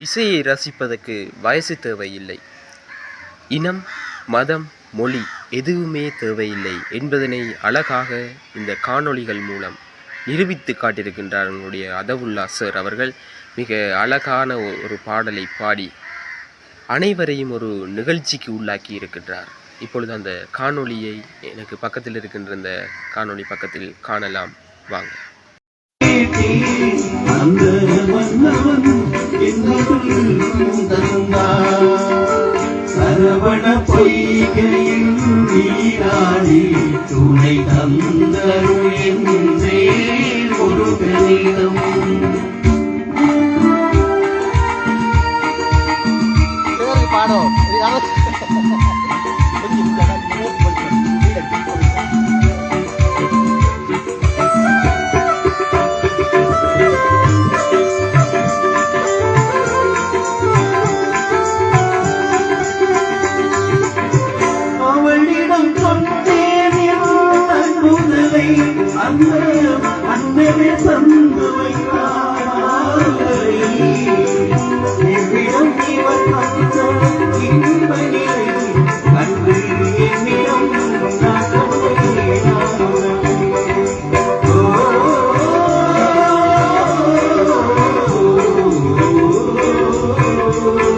இசையை ரசிப்பதற்கு வயசு தேவையில்லை, இனம், மதம், மொழி எதுவுமே தேவையில்லை என்பதனை அழகாக இந்த காணொளிகள் மூலம் நிரூபித்து காட்டியிருக்கின்றார் நம்முடைய அதவுல்லா சார் அவர்கள். மிக அழகான ஒரு பாடலை பாடி அனைவரையும் ஒரு நிகழ்ச்சிக்கு உள்ளாக்கி இருக்கின்றார். இப்பொழுது அந்த காணொளியை எனக்கு பக்கத்தில் இருக்கின்ற இந்த காணொளி பக்கத்தில் காணலாம், வாங்க. சரவண பொய்கையில் நீராடி துணை தந்தருளென்றே ஒரு கணிதம் பாடோ அண்ணவே தந்து வைத்தார்.